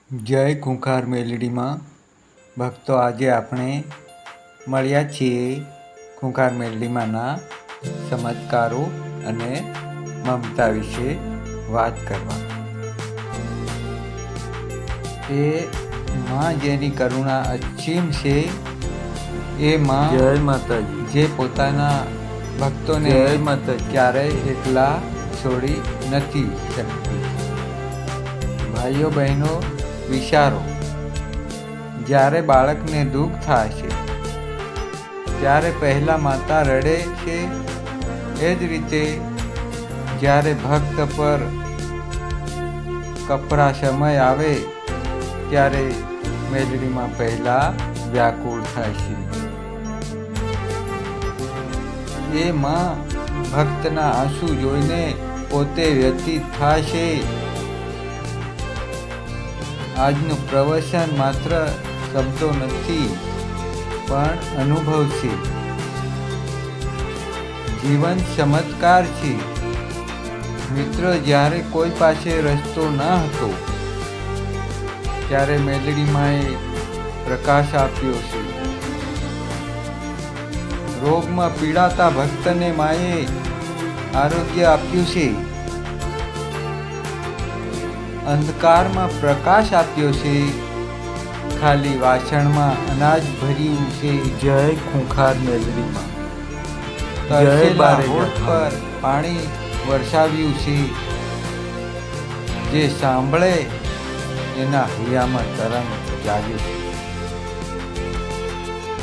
જય ખૂંખાર મેલડીમાં ભક્તો, આજે આપણે મળ્યા છીએ ખૂંખાર મેલડીમાંના ચમત્કારો અને મમતા વિશે વાત કરવા. એ માં જેની કરુણા અસીમ છે, એ માં જય માતાજી. જે પોતાના ભક્તોને જય માતાજી. ક્યારેય એકલા છોડી નથી શકતી. ભાઈઓ બહેનો, વિચારો, જ્યારે બાળકને દુઃખ થાય છે ત્યારે પહેલાં માતા રડે છે. એ જ રીતે જ્યારે ભક્ત પર કપરા સમય આવે ત્યારે મેલડીમાં પહેલાં વ્યાકુળ થાય છે. એ માં ભક્તના આંસુ જોઈને પોતે વ્યતીત થાય છે. આજનું પ્રવચન માત્ર શબ્દો નથી, પણ અનુભવ છે. જીવન ચમત્કાર છે. મિત્રો, જ્યારે કોઈ પાસે રસ્તો ન હતો ત્યારે મેલડીમાએ પ્રકાશ આપ્યો છે. રોગમાં પીડાતા ભક્તને માએ આરોગ્ય આપ્યું છે. અંધકારમાં પ્રકાશ આપ્યો છે. ખાલી વાસણમાં અનાજ ભર્યું છે. જય ખૂંખાર મેલડીમાં. તરસેલા હોઠ પર પાણી વરસાવ્યું છે. જે સાંભળે એના હૈયામાં તરંગ જાગે છે.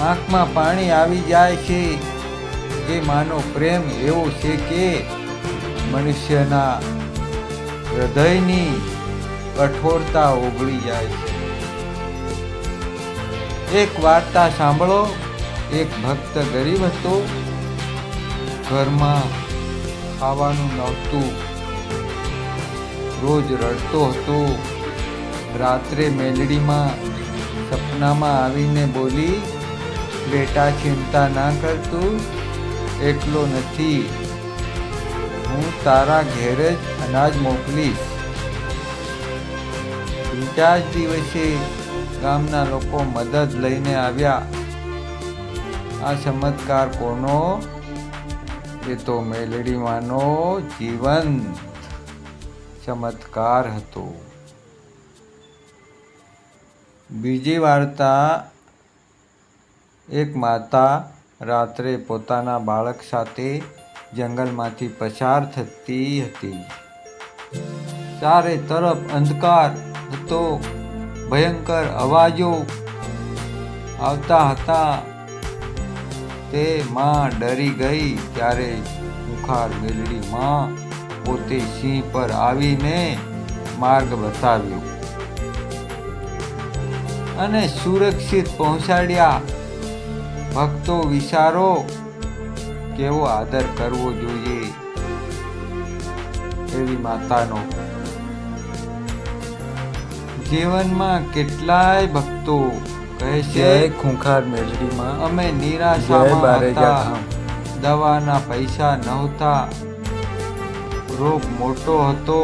આંખમાં પાણી આવી જાય છે. એ માનો પ્રેમ એવો છે કે મનુષ્યના હૃદયની કઠોરતા ઓગળી જાય છે. એક વાર્તા સાંભળો. એક ભક્ત ગરીબ હતો. ઘરમાં ખાવાનું નહોતું. રોજ રડતો હતો. રાત્રે મેલડીમાં સપનામાં આવીને બોલી, બેટા, ચિંતા ના કર, તું એકલો નથી. હું તારા ઘેર જ અનાજ મોકલીશ. બીજા જ દિવસે ગામના લોકો મદદ લઈને આવ્યા. આ ચમત્કાર કોનો? એ તો મેલડીમાંનો જીવંત ચમત્કાર હતો. બીજી વાર્તા. એક માતા રાત્રે પોતાના બાળક સાથે જંગલમાંથી પસાર થતી હતી. ચારે તરફ અંધકાર હતો. ભયંકર અવાજો આવતા હતા. તે માં ડરી ગઈ. ત્યારે ખૂંખાર મેલડી માં પોતે સિંહ પર આવીને માર્ગ બતાવ્યો અને સુરક્ષિત પહોંચાડ્યા. ભક્તો, વિચારો, કેવો આદર કરવો જોઈએ એવી માતાનો. જીવનમાં કેટલાય ભક્તો કહે છે, જય ખૂંખાર મેલડીમાં. અમે નિરાશામાં હતા. દવાના પૈસા નહોતા. રોગ મોટો હતો.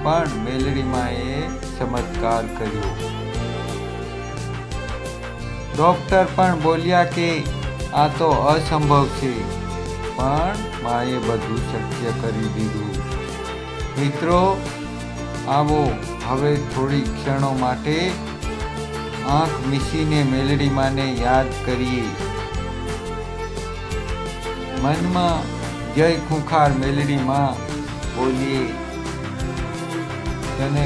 પણ મેલડીમાએ ચમત્કાર કર્યો. ડોક્ટર પણ બોલ્યા કે આ તો અસંભવ છે, પણ માએ બધું શક્ય કરી દીધું. મિત્રો, આવો હવે થોડી ક્ષણો માટે આંખ મીચીને મેલડીમાને યાદ કરીએ. મનમાં જય ખૂંખાર મેલડીમાં બોલીએ. અને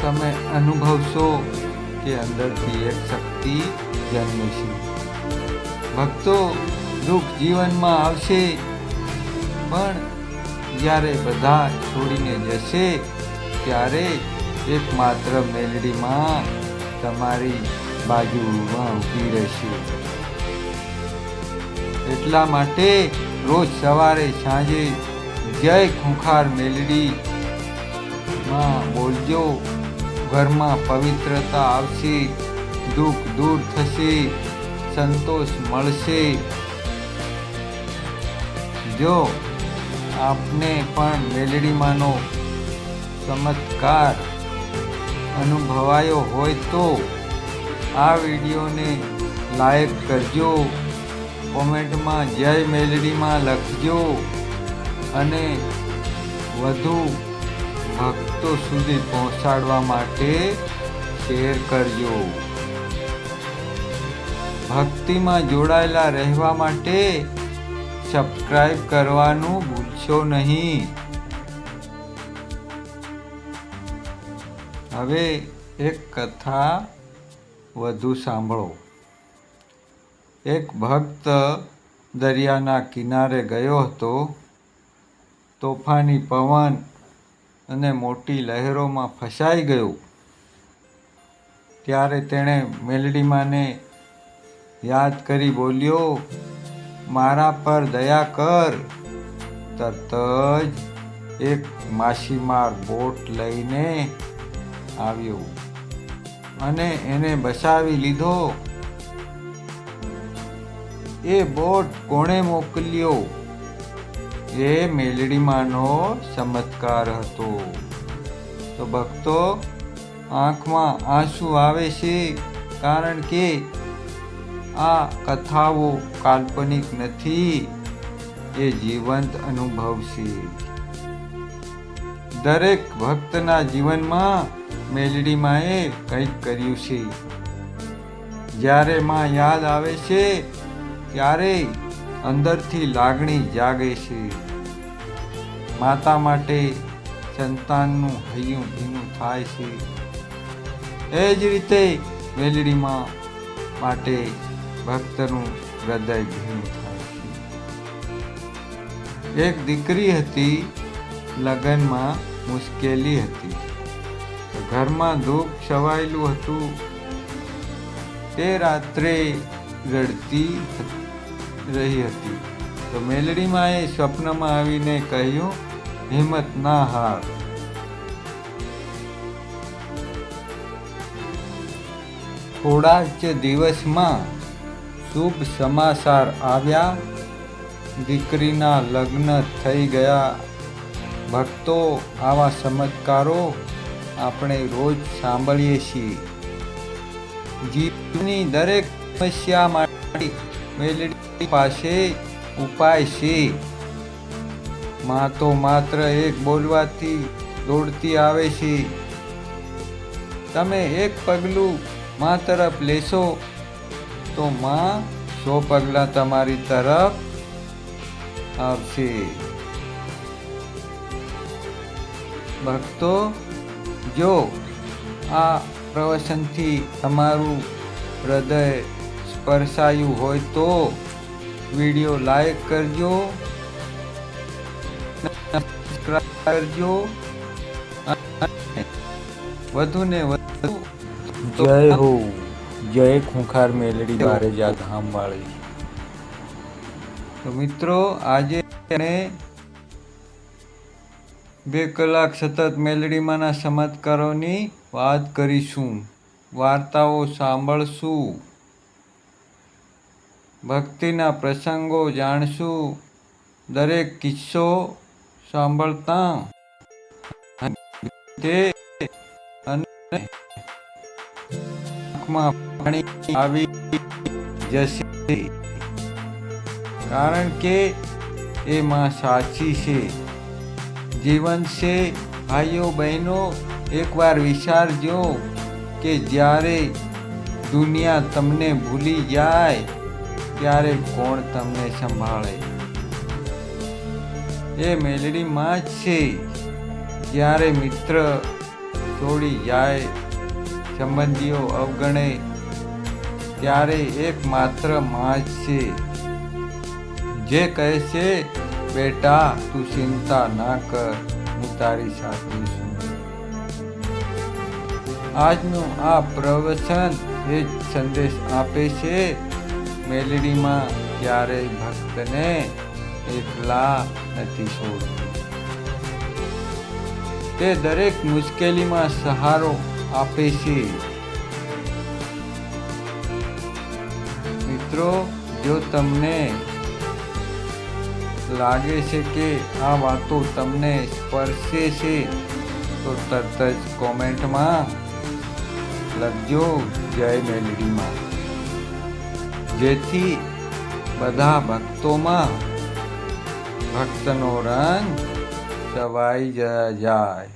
તમે અનુભવશો કે અંદરથી એક શક્તિ જન્મે છે. ભક્તો, દુઃખ જીવનમાં આવશે, પણ જ્યારે બધા છોડીને જશે ત્યારે એકમાત્ર મેલડીમાં તમારી બાજુમાં ઊભી રહેશે. એટલા માટે રોજ સવારે સાંજે જય ખૂંખાર મેલડી માં બોલજો. ઘરમાં પવિત્રતા આવશે. દુઃખ દૂર થશે. સંતોષ મળશે. જો આપને પણ મેલડીમાંનો ચમત્કાર અનુભવાયો હોય તો આ વિડીયોને લાઈક કરજો, કોમેન્ટમાં જય મેલડીમાં લખજો અને વધુ ભક્તો સુધી પહોંચાડવા માટે શેર કરજો. ભક્તિમાં જોડાયેલા રહેવા માટે સબસ્ક્રાઈબ કરવાનું ભૂલશો નહીં. હવે એક કથા વધુ સાંભળો. એક ભક્ત દરિયાના કિનારે ગયો હતો. તોફાની પવન અને મોટી લહેરોમાં ફસાઈ ગયો. ત્યારે તેણે મેલડીમાને યાદ કરી બોલ્યો, મારા પર દયા કર. તરત જ એક માછીમાર બોટ લઈને આવ્યો અને એને બચાવી લીધો. એ બોટ કોણે મોકલ્યો? એ મેલડીમાનો ચમત્કાર હતો. તો ભક્તો, આંખમાં આંસુ આવે છે, કારણ કે આ કથાઓ કાલ્પનિક નથી, એ જીવંત અનુભવ છે. દરેક ભક્તના જીવનમાં મેલડીમાએ કંઈક કર્યું છે. જ્યારે માં યાદ આવે છે ત્યારે અંદરથી લાગણી જાગે છે. માતા માટે સંતાનનું હૈયું ભીનું થાય છે. એ જ રીતે મેલડીમાં માટે ભક્તનું હૃદય ભીનું થાય છે. એક દીકરી હતી. લગ્નમાં મુશ્કેલી હતી. ઘરમાં દુઃખ છવાયેલું હતું. તે રાત્રે રડતી રહી હતી. તો મેલડીમાએ સ્વપ્નમાં આવીને કહ્યું, હિંમત ના હાર. થોડા જ દિવસમાં શુભ સમાચાર આવ્યા. દીકરીના લગ્ન થઈ ગયા. ભક્તો, આવા ચમત્કારો આપણે રોજ સાંભળીએ છીએ. જીવનની દરેક સમસ્યા માટે મેલડી પાસે ઉપાય છે. માં તો માત્ર એક બોલવાથી દોડતી આવે છે. તમે એક પગલું માં તરફ લેશો તો માં 100 પગલાં તમારી તરફ આવશે. ભક્તો, જો આ પ્રવચનથી તમારું હૃદય સ્પર્શાયું હોય તો વિડીયો લાઈક કરજો, સબસ્ક્રાઇબ કરજો અને વધુને વધુ જય હો, જય ખૂંખાર મેલડી બારેજા ધામ વાળી. તો મિત્રો, આજે 2 કલાક સતત મેલડીમાંના ચમત્કારોની વાત કરીશું, વાર્તાઓ સાંભળશું, ભક્તિના પ્રસંગો જાણશું. દરેક કિસ્સો સાંભળતા તે અને આંખમાં પાણી આવી જશે, કારણ કે એ માં સાચી છે, જીવન છે. ભાઈઓ બહેનો, એકવાર વિચારજો કે જ્યારે દુનિયા તમને ભૂલી જાય ત્યારે કોણ તમને સંભાળે? એ મેલડી માં જ છે. જ્યારે મિત્ર છોડી જાય, સંબંધીઓ અવગણે, ત્યારે એકમાત્ર માં જ છે જે કહે છે, બેટા તું ચિંતા ના કર, હું તારી સાથે છું. આજનું આ પ્રવચન એ જ સંદેશ આપે છે. મેલડીમાં ક્યારેય ભક્તને એકલા નથી છોડતી. તે દરેક મુશ્કેલીમાં સહારો આપે છે. મિત્રો, જો તમને લાગે છે કે આ વાતો તમને સ્પર્શે છે તો તરત જ કોમેન્ટમાં લખજો જય મેલડીમાં, જેથી બધા ભક્તોમાં ભક્તનો રંગ સવાઈ જાય.